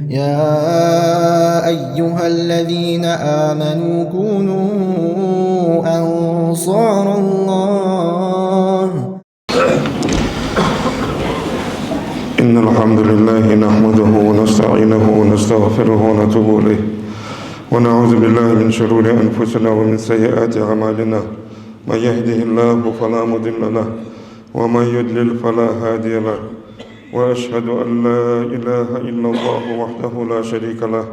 يا أيها الذين آمنوا كونوا أنصار الله. إن الحمد لله نحمده ونستعينه ونستغفره ونتوب إليه ونعوذ بالله من شرور أنفسنا ومن سيئات أعمالنا. من يهده الله فلا مضل له ومن يضلل فلا هادي له، وأشهد أن لا إله إلا الله وحده لا شريك له،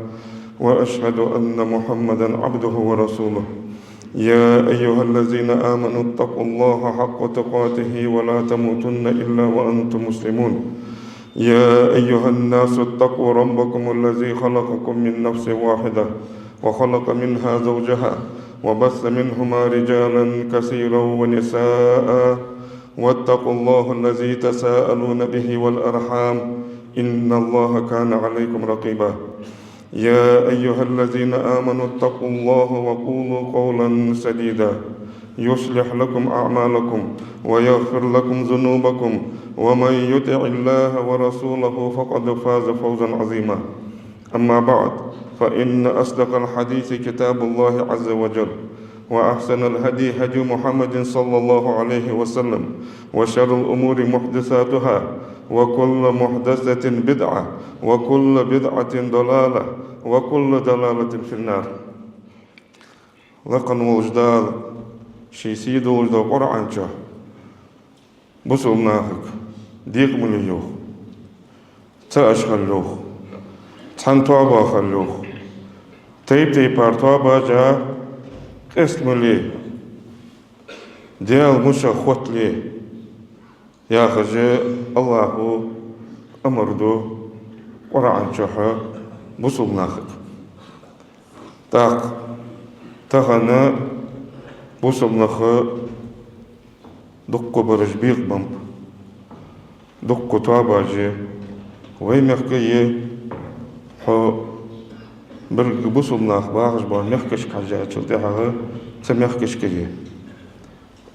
وأشهد أن محمدا عبده ورسوله. يا أيها الذين آمنوا اتقوا الله حق تقاته ولا تموتن إلا وأنتم مسلمون. يا أيها الناس اتقوا ربكم الذي خلقكم من نفس واحدة وخلق منها زوجها وبث منهما رجالا كثيرا ونساء، واتقوا الله الذي تساءلون به والأرحام إن الله كان عليكم رقيبا. يا أيها الذين آمنوا اتقوا الله وقولوا قولا سديدا يصلح لكم أعمالكم ويغفر لكم ذنوبكم، ومن يطع الله ورسوله فقد فاز فوزا عظيما. أما بعد، فإن أصدق الحديث كتاب الله عز وجل، وأحسن الهدي هدي محمد صلى الله عليه وسلم، وشر الأمور محدثاتها، وكل محدثة بدعة، وكل بدعة ضلالة، وكل ضلالة في النار. لقن وجدال شيسيد وجدال قرآن شاه بسولناهك ديق مليوخ تأشخلوخ تنطوابا خلوخ تيب بارطوابا جا قسم لي ديال مشا خوت لي يا خجي الله أمردو قرآن شاه بسولناهك تاق تغنى بسولناهك دقو برجبيق بمب دقو طاباجي ويمخكي حو برق بسولناخ باغش بار مخكش كاجا تشلتها تمخكش كي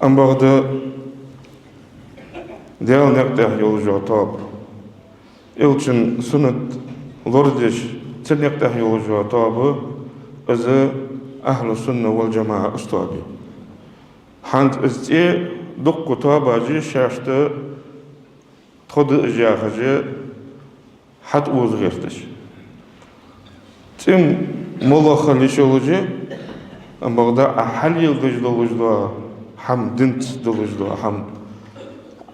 ام بعد ديال نقطه يولجو طاب يلچن سنت لوردش تنقطه يولجو طاب از اهل السنه والجماعه استوابي حند استي دقو طاباجي شاشته خود اجاخجي حد وزغيرتش تم ملخ لشولجي ام بغدا احل يلدج دولجدو حم دنت دولجدو حم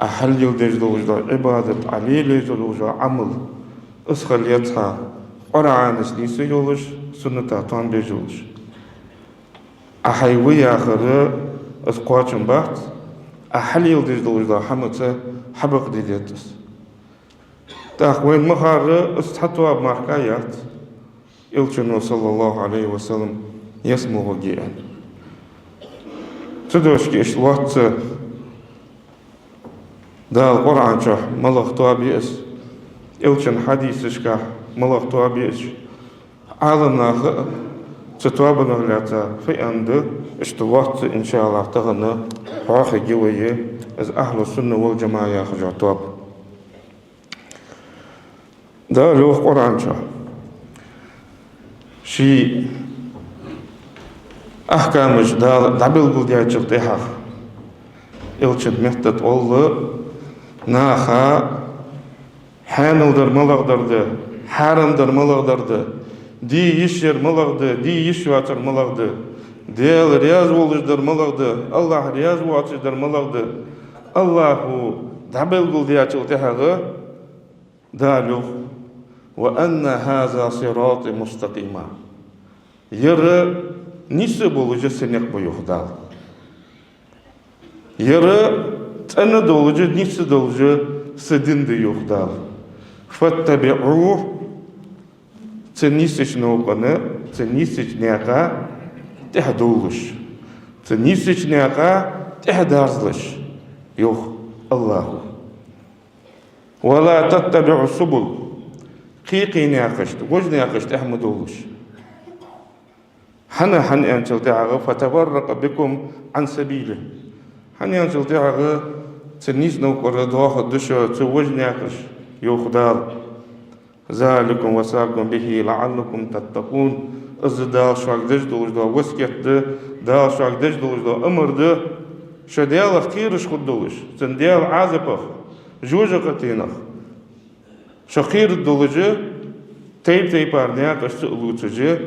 احل يلدج دولجدو عبادة عليل دولجدو عمل اسخليتها قرآن سنيسي يولج سنة طان بيجولج احيوي اخر اسقواتشن بحت احل يلدج دولجدو حمته حبق ديديتس تاخوين مخار استحطوا بمحكايات إلشنو صلى الله عليه وسلم يسمو جيئا تدوشكي إشلوات دا القرآن شح ملغ طابيس إلشن حديثشكا ملغ طابيس عالمنا تتوابنا غلاتا في أند اشتوات إن شاء الله تغنى حاخي جوية از أهل السنة والجماعة يخجع طاب دا لوح قرآن شح شي أحكام جدال دبل بلديات جلتها إلشد مهتد أولو ناخا حانل در ملغدر ده حارم در ملغدر ده دي يشير ملغده دي يشواتر ملغده ديال رياض ولج در ملغده الله رياض واتر در ملغده الله دبل بلديات جلتها دالو وأن هذا صراط مستقيما يرى نيسي بولوجة سنك بيوخدال يرى تأنا دولوجة نيسي دولوجة سدين دي يوخدال فاتبعوه تنيسيش نوقنا تنيسيش نيقا تهدولش تنيسيش نيقا تهدارزلش يوخ الله ولا تتبعوا السبل قيقي ناقشت وجه ناقشت أحمد ولش حنا حن أنشل تعغى فتفرق بكم عن سبيله حن أنشل تعغى تنيس نوكر دوخ الدشة توجه ناقش يو خدال ذلكم وساكم به لعلكم تتقون. دا شاك دجدوش دا وسكت دا شاك دجدوش دا أمر دا شديال خيرش خدوش تنديال عازبخ جوجة قتينخ شخير الدولجة تيب أرنياك أشتغلوتجة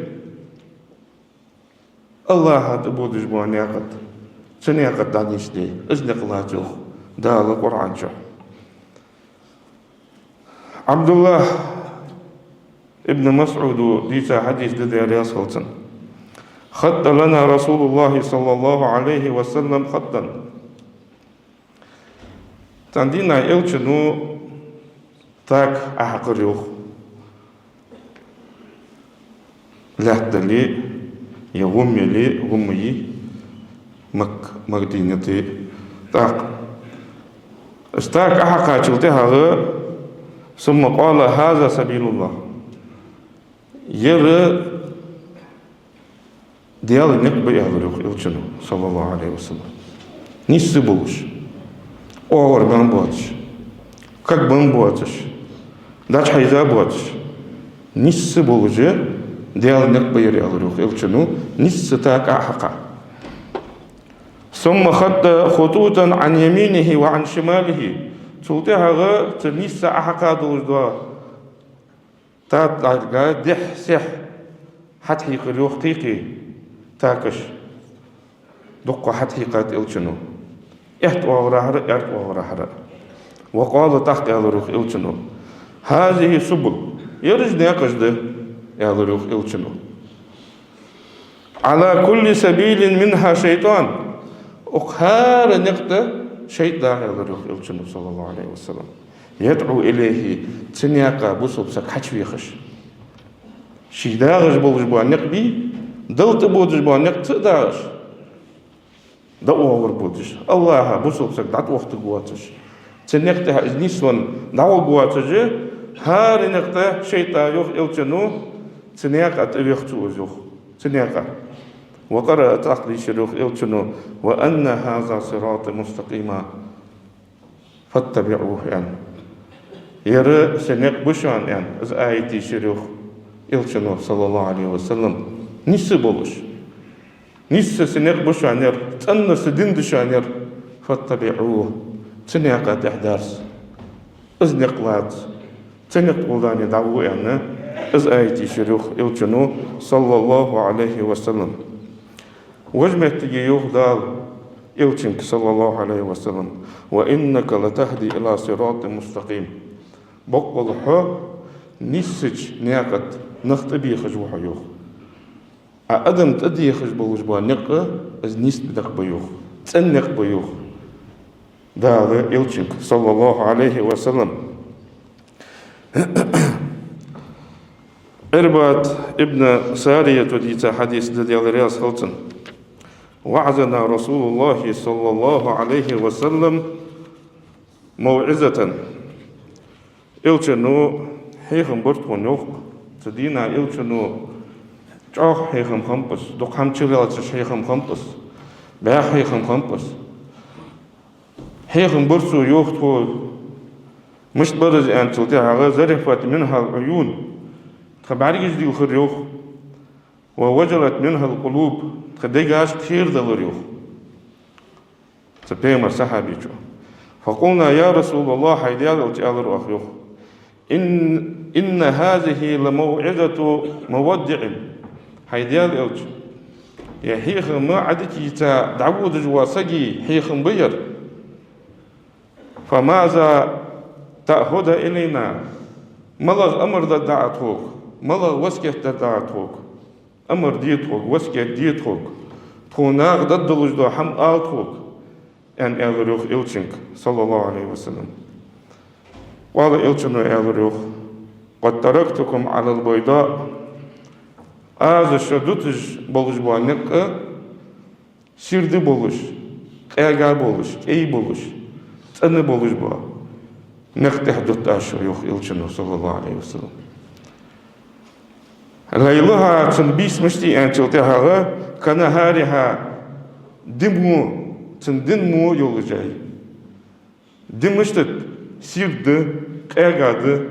الله هاد بودج بوانياقت سنياقت دانيش دي ازنق الله جوخ دا القرآن جو. عبد الله ابن مسعود ديتا حديث دي رياض خلطن خط لنا رسول الله صلى الله عليه وسلم خطا تندينا يلچنو تاك أحقر يوخ لحدلي يغمي غمي مدينتي تاك استاك أحقا چلتها ثم قال هذا سبيل الله يرى ديال نقبة يهدرق يلچنو صلى الله عليه وسلم نيسي بولش اوغر بان بواتش как бан буатش дач хайза буатш نيسي بولجي ديال نقبة يهدرق يلچنو نيسي تاك أحقا ثم خط خطوطا عن يمينه وعن شماله تلتها تنيسي أحقا دولجدوا تاك دح سح حتى يقريوخ تيقي تاكش دقوا حتى يقات إلچنو إحت وغرهر إحت وغرهر وقال تحت يالروخ إلچنو هذه سبل يرج ناقش ده يالروخ إلچنو على كل سبيل منها شيطان أقهار نقطة شيطان يالروخ إلچنو صلى الله عليه وسلم يدعو إليه تنياقا بوسوب سكحش ويخش شيداغش بولش بوان نقبي دلت بودش بوان نقط داغش دعوة بودش الله بوسوب سك دعت وقت قواتش تنياقا إزنيسون دعوة قواتش هار نقطة شيطان يوخ إلچنو تنياقا تبيختو يوخ تنياقا وقرأ تحلي شروخ إلچنو وأن هذا صراط مستقيما فاتبعوه يعني يرى سنق بشان يعني از آيتي شروخ إلچنو صلى الله عليه وسلم نيسي بولش نيسي سنق بشان ير تنس دين دشان ير فاتبعوه تنيقا تحدارس از نقلات تنق قولاني دعوه يعني از آيتي شروخ إلچنو صلى الله عليه وسلم وجمت يوخ دال إلچنك صلى الله عليه وسلم وإنك لتهدي إلى صراط مستقيم بقول حو نيسج نياقت نختبي خجوح يوخ أدم تدي خج بلوش با نقة از نيست بدق بيوخ تنق بيوخ دا إلچنك صلى الله عليه وسلم. إرباد ابن سارية ديتا حديث ديال رياض خلطن وعظنا رسول الله صلى الله عليه وسلم موعظة إلچنو هيخم برتون يوخ تدينا إلچنو جاخ هيخم خمبس دوك همچلالتش هيخم خمبس باخ هيخم خمبس هيخم برسو يوخ تو مش برز أن تلتها زرفت منها العيون تخباريش دي الخر يوخ ووجلت منها القلوب تخديقاش كثير دلر يوخ تبيما صحابي جو فقلنا يا رسول الله حيديال الجالر أخيوخ إن هذه لموعظة مودع حيديال الج يا حيخ ما عدك يتا دعوة جواسقي حيخ بير فماذا تأخذ إلينا ملغ أمر دعاتوك ملغ وسكت دعاتوك أمر ديتوك وسكت ديتوك توناغ ضد الوجدو حم آلتوك أن أغريوخ إلچنك صلى الله عليه وسلم قال إلچنو أغريوخ قد تركتكم على البيضاء آز شدوتج بولش بوانك سيردي بولش أغا بولش أي بولش تأني بولش بوا نختح دوت أشو يوخ إلچنو صلى الله عليه وسلم ليلها تنبيس مشتي أن تلتها كنهارها دمو تندمو يول جاي دمشتت سيرد قاعد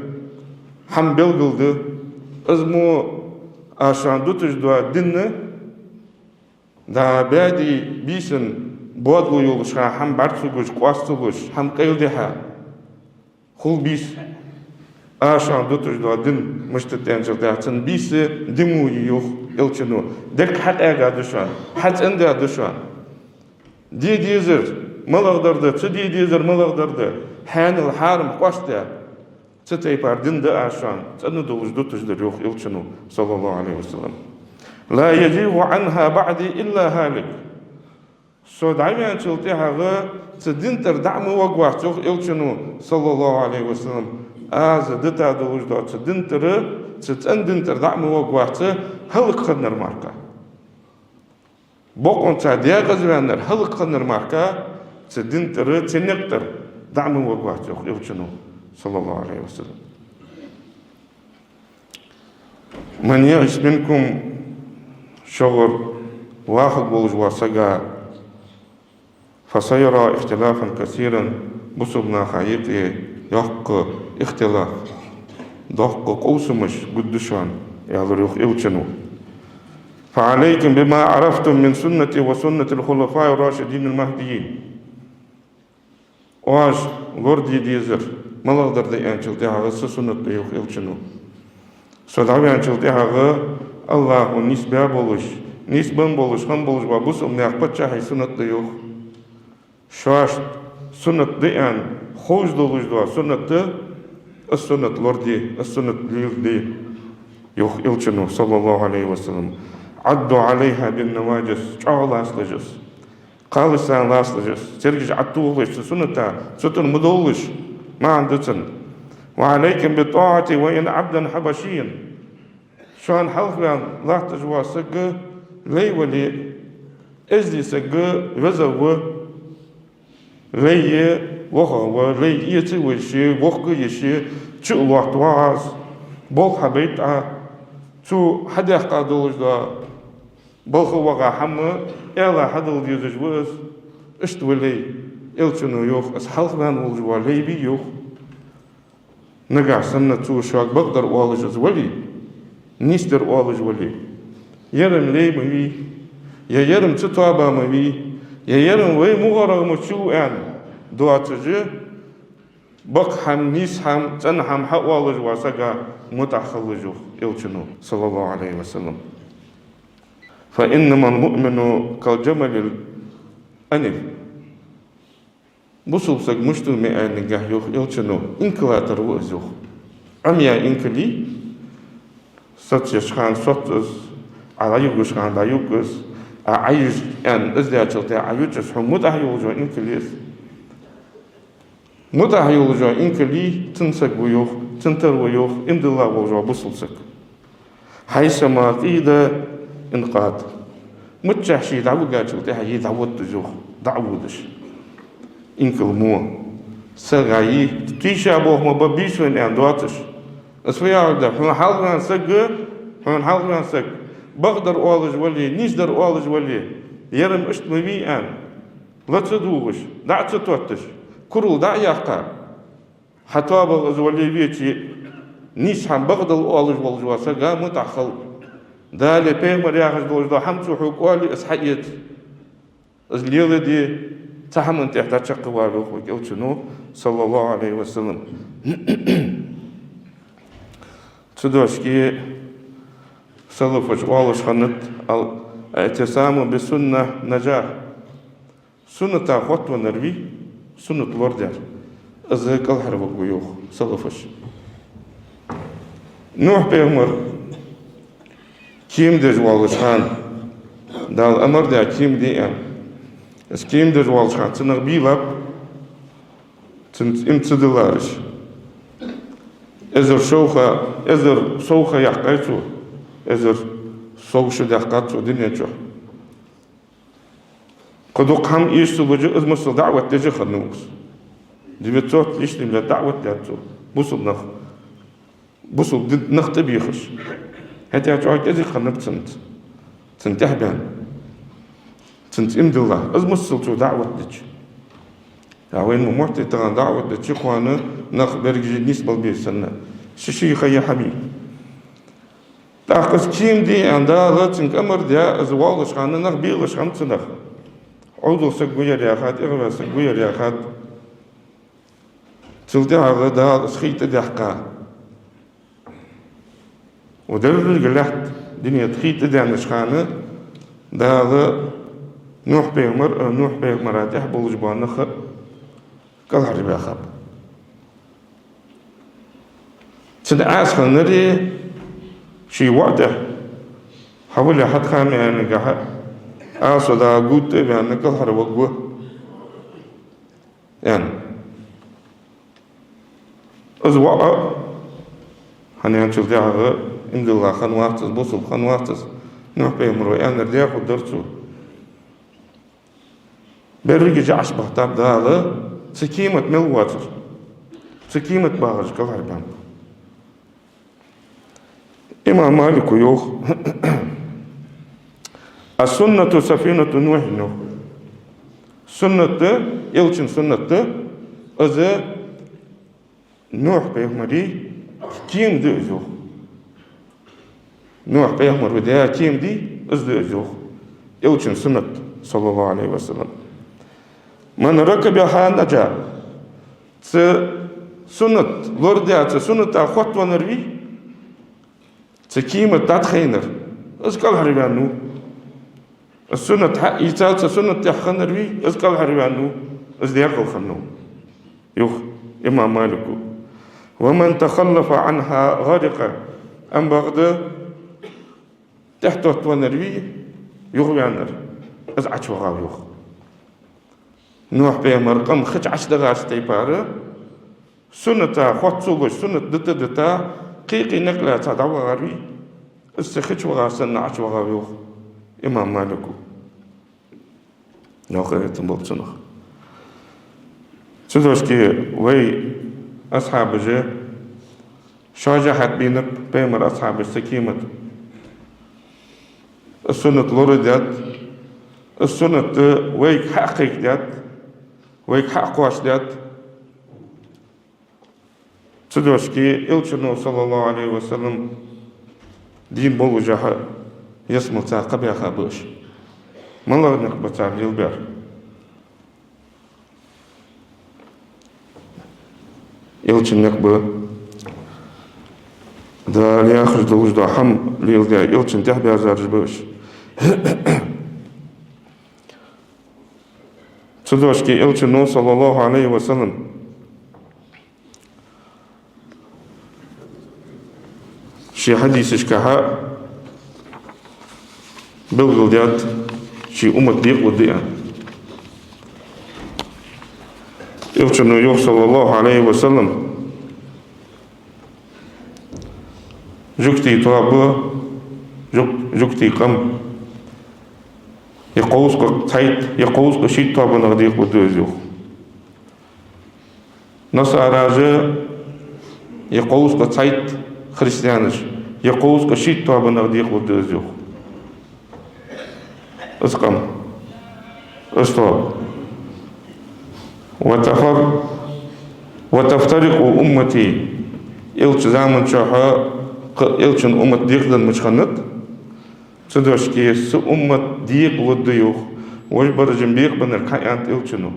ham belgildi. Izmu aşan dutujda dinni da badi bisin bodlu yoluşa ham bartsuguş, qwastuluş, ham qeyldiha. Hul bis aşan dutujda din müşteten jildatın bisi dimu yok ilçinu. Dek hat aga düşan, hat ende düşan. Didizir malagdardı, çı didizir malagdardı. Hanil harim qwasta. Çı teypar dinde aşan, çını doluş dutujda yok ilçinu sallallahu aleyhi ve sellem. La yejihu anha ba'di illa halik. So daimen çıltı hağı çı dinter da'mu wagwah yok ilçinu sallallahu aleyhi ve sellem. Az dita doluş çı dinteri çı çın dinter da'mu wagwah çı halık kınır marka. Bok onça diye gazvenler halık kınır marka çı dinteri çenektir da'mu wagwah yok ilçinu sallallahu aleyhi ve sellem. Men ya'ish minkum şoğur vahid boluş vasaga fasayara ihtilafan kasiran busubna hayiqi yaqqı ihtilaf daqqı qawsumış gudduşan yalır yok ilçinu فعليكم بما عرفتم من سنتي وسنة الخلفاء الراشدين المهديين واش غردي ديزر ملغدر دي انچلتي هاغ سنت yok ilçinu Sodavi ançıltı hağı Allah'ın nisbe boluş, nisben boluş, ham boluş va busum naqpacha hay sunnatda yok. Şaş sunnat diyen hoş doluşda sunnatda as-sunnat lordi, as-sunnat lirdi yok ilçinu sallallahu aleyhi ve sellem. Addu aleyha bin nevacis, çağla aslacız. Qalışsan aslacız. Sergiş addu oluş, sunnata, sütun mudoluş, ma'andıtsın. وعليكم بطاعتي وإن عبدا حبشيا شان حلقان لا تجوا سق لي ولي إزلي سق وزو لي وهو لي يتوشي وخ يشي شو وقت واز بول حبيت شو حدا قادوج دا بول وقع حم إلا حدل يزج وز اشتولي إلشنو يوخ أس حلقان ولجوا لي بي يوخ نجح سنة شاك بقدر والج ولي نيستر والج ولي يرم لي مبي يا يرم تطابا مبي يا يرم وي مغرق مشو ان دواتجي بق هم نيس هم تن هم حق والج واسقا متخلجو إلشنو صلى الله عليه وسلم فإنما المؤمن كالجمل الأنف Busubsak muştu me'ani gah yok ilçinu inkılatır vız yok. Amya inkili sat yaşkan satız alayuguş kan dayugus ayuş en izleyacıltı ayuçuz humutah yolcu inkiliyiz. Mutah yolcu inkili tınsak bu yok, tıntar bu yok, imdillah yolcu busubsak. Haysama qida inqad. Mutçahşi davu gacıltı hayi davut yok, davuduş. Inkel moe. Sagayi, tisha boh ma babiswen en dotish. As we are the halgan sag, halgan sag. Bagdar alles wali, nisdar alles wali. Yerem ist me wie an. Lat ze doegish, dat ze totish. Kurul da yaqa. Hatta bag wali wieti. Nis ham bagdal alles wal jwa saga mutakhal. Da le peygamber yagas dolda hamsu huqali ashayet. As lele di تحمل تحت شقواره وقلتنو صلى الله عليه وسلم تدوشكي سلفش والش خنت الاعتصام بالسنة نجاح سنة خطوة نروي سنة الوردر أزهق الحرب ويوخ سلفش نوح بيغمر كيم دج والش خان دال أمر دا كيم دي Es kim der walschat nach bilab sind im zedelaris. Socha yaqaytu. Socha yaqatu dinyacho. Qadu qam istu buju izmus da'wat taji khanus. Dibetot lishlim la da'wat latu. Busul nakhtabikhsh. Hata ya'ud taji khanabtsant. Tantahban. سنت إمد الله أزمسلتو دعوة دج يا وين ممرت تغان دعوة دج إخوانا نخ برجي نسبة بيه سنة شيخ يا حبيب تاقس كيم دي عندها تنك أمر دي أزوال شخان نخ بيغ شخان تنخ عوضو سقوية رياخات إغوى سقوية رياخات تلدي غدا سخيت دحقا ودرر قلحت دنيا تخيت دي عن شخانة دا نوح بيغمر عتيح بولجبان نخ قال حربي أخاب تدعاس خنري شي وعده حولي حد خامي يعني قاعد آسو دا قوت بأن قال حربي وقوه يعني أزواء هنيان شلتي عغا اندلغا خان واحتس بوصل خان واحتس نوح بيغمر ويان رديخ ودرسو برقي جعش بحتاب دا سكيمة ملواتر سكيمة باغج قال حربي إمام مالك يوخ السنة سفينة نوح نوح سنة يلچن سنة از نوح بيغمري كيم دي ازوخ نوح بيغمر وديها كيم دي از دي ازوخ يلچن سنة صلى الله عليه وسلم من ركب يحان نجا سنة لورديا سنة أخوات ونروي تكيمة تاتخينر اسكال حريبانو السنة إيتال سنة تحخنر بي اسكال حريبانو ازدياقل خنو يوخ إمام مالك ومن تخلف عنها غارق أم بغد تحت وتونر بي يغوي عنر از عش وغاو يوخ نوح بيامر قم خج عش دغاش تيبار سنة خوات صوبش سنة دتا قيقي نقلة تدعوة غاري استخدش وغاسن عش وغاويوخ إمام مالكو نوخي تنبول سنخ سدوش كي وي أصحاب جي شاجة حد بينب بيمر أصحاب السكيمة السنة لوردات السنة ويك حقيق دات ويك حق واش دات سدوشكي إلشنو صلى الله عليه وسلم دين بولو جاها يسمو تعقب يا خابوش ما الله نقبل تعب يلبر إلشن نقبل دا لياخرج دلوش دا حم ليلقى إلشن تحبي أزارج بوش سدوشكي إلشنو صلى الله عليه وسلم شي حديث اشكاها بالغلديات شي أمة ديق وديئة يغشنو يوح صلى الله عليه وسلم جوكتي طابة جوكتي قم يقوزق تايت يقوزق شيت طابة نغديق وديئة نصر راجة يقوزق تايت خريستيانش يقوز كشيت طابا نغديق ودزيوخ اسقم استواب وتفترق أمتي إلش زامن شاها إلشن أمت ديق دن مشخنت سدوش كي سو أمت ديق وديوخ وجبر جنبيق بنر كايانت إلشنو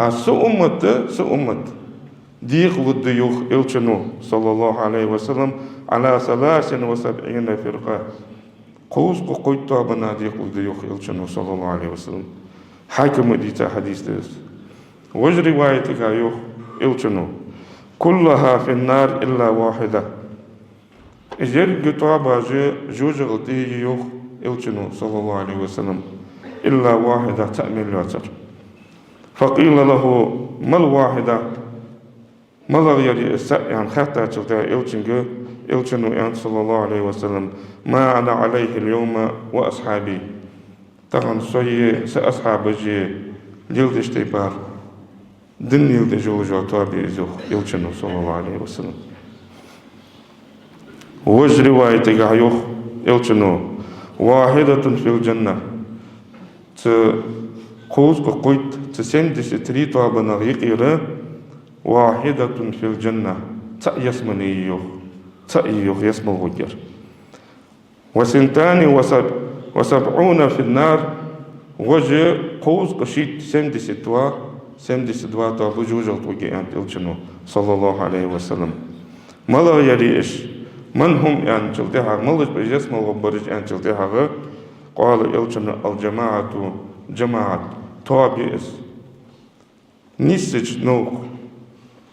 سو أمت ديق وديوخ إلشنو صلى الله عليه وسلم على 73 فرقة قوس قويت طابنا ديق وديوخ إلشنو صلى الله عليه وسلم حاكم ديتا حديث ديس وجه روايتك أيوخ إلشنو كلها في النار إلا واحدة إجر قطابة جوج غطي يوخ إلشنو صلى الله عليه وسلم إلا واحدة تأمين الوتر فقيل له ما الواحدة ما لغير يعني حتى تلتا إلشنو يعني صلى الله عليه وسلم ما أنا عليه اليوم وأصحابي طبعا سوي سأصحاب جي جلد اشتبار دن يلد جول طابي إزوخ إلشنو صلى الله عليه وسلم وجه رواية يوخ إلشنو واحدة في الجنة تقوز قويت تسندس تري طابنا غيقيرة واحدة في الجنة يسمنيو يسمو غجر. وسنتان وسبعون في النار وجه قوز قشيت 72 تا بجوج الطوجي أنت إلشنو صلى الله عليه وسلم. ملا يريش من هم يعني جلتها ملش بجسم الغبرج أنت جلتها قال إلشنو الجماعة جماعة تابعس نيسج نوك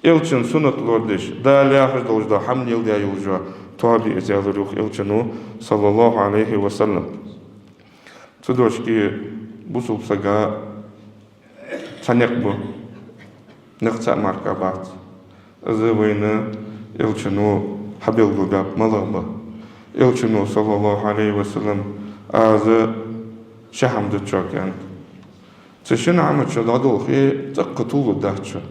إلشن سنة لوردش دا لاخش دوجدا حمل يلدا يوجا تابع زيادروخ إلشنو صلى الله عليه وسلم. تدوشكي بوسوب سجا تنقبو نقطع مركبات أزوينا إلشنو حبيل قلباب ملغبا إلشنو صلى الله عليه وسلم آز شحم دتشاكان تشين عمد شدادو خي تقطول الدهتشا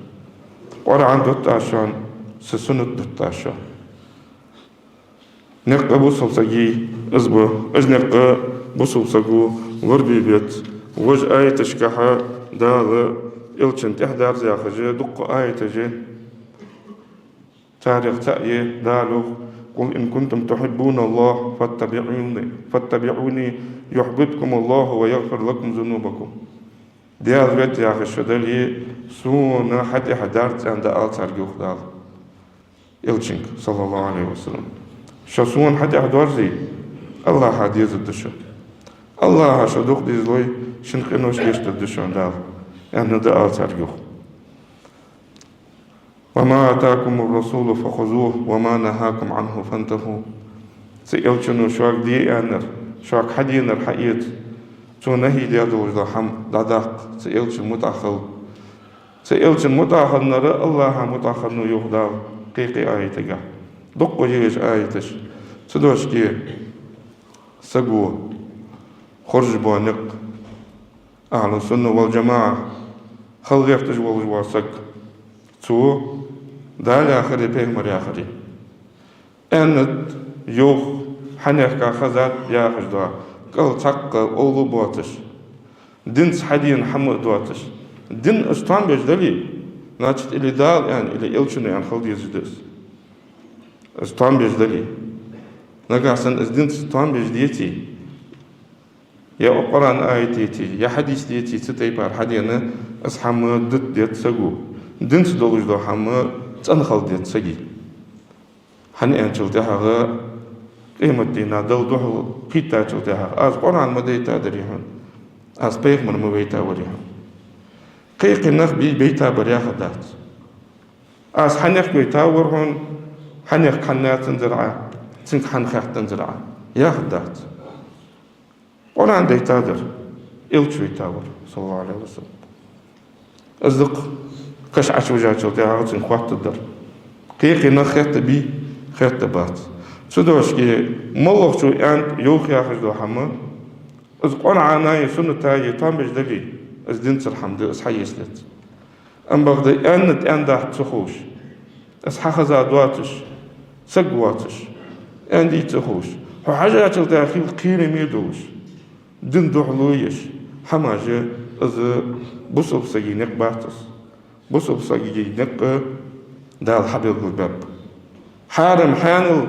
قرعان دتاشان سسنة دتاشان نقا بوصل سجي أزبو أجنقا بوصل سجو غربي بيت وج آية تشكحة دال إلشن تحدار زي خجي دق آية جي تاريخ تأيي دالو قل إن كنتم تحبون الله فاتبعوني يحببكم الله ويغفر لكم ذنوبكم. ديال بيت يا أخي الشدلي سونا حتى حدارت عند آلتار جوخ دال إلشنك صلى الله عليه وسلم شاسون حتى حدارزي الله حديث الدشا الله شدوخ ديزلوي شنق إنوش جيشت الدشا دال يعني دا آلتار جوخ. وما آتاكم الرسول فخذوه وما نهاكم عنه فانتهوا. سيلشنو شاك دي أنر شاك حدينر حقيت تو نهي ديادو وجدهم داداق سيلشن متأخر نرى الله متأخر نو يهدال قيقي آيتك دقو جيش آيتش سدوشكي سقو خرج بوانق أهل السنة والجماعة خلق يفتش والجواسك تو دال آخري بيغمر آخري أند يوخ حنيخ خزات يا خجدا قل تق أولو بواتش دنس حدين حمد دواتش دين استان بيجدلي ناتشت إلي دال يعني إلي إلشنو يعني خلق يزدس استان بيجدلي نقاسن دين استان بيجديتي يا قرآن آيتيتي يا حديث ديتي ستيبار حدينا أصحاب دت ديت سقو دين سدولج دو حما تنخل ديت سقي حني أنشل تها قيمة دينا دل دوح قيتا شل تها أز قرآن مديتا دريهن أز بيخ من مبيتا وريهن قيق النخ بيتا برياخ دات أز حنيخ بيتا ورهن حنيخ حنات تنزرعا تنك حنخيخ تنزرعا ياخ دات قرآن ديتا در إلشو يتاور صلى الله عليه وسلم أصدق كش عشو جاتشو تاعو تنخوات الدر قيقي نخيت بي خيت بات سدوش كي ملوخ شو أنت يوخي آخر دو حما إذ قرآن ناي سنة تاجي طام بجدلي إذ دينت الحمد إذ حيسلت أم بغدي أنت أندح تخوش إذ حخزا دواتش سقواتش أندي تخوش هو حاجات الداخل قيري ميدوش دين دوحلويش حماجة إذ بصب سجي نق باتس بصب سجي نق دال حبيل قلباب حارم حانل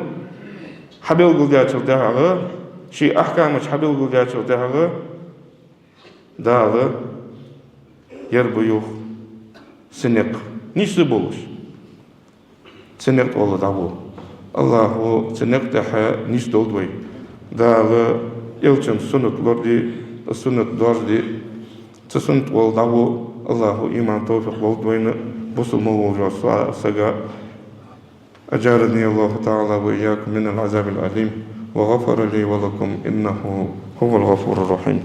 حبيل قلبات الدهغة شي أحكامش حبيل قلبات الدهغة دال يربيوخ سنق نيش بولش سنق والله دعوه الله هو سنق تحا نيش دولدوي دال يلچن سنت لوردي السنة دوردي تسنت والدعوه الله إيمان توفيق والدوين بصل موجود سجا أجارني الله تعالى وإياكم من العذاب الأليم وغفر لي ولكم إنه هو الغفور الرحيم.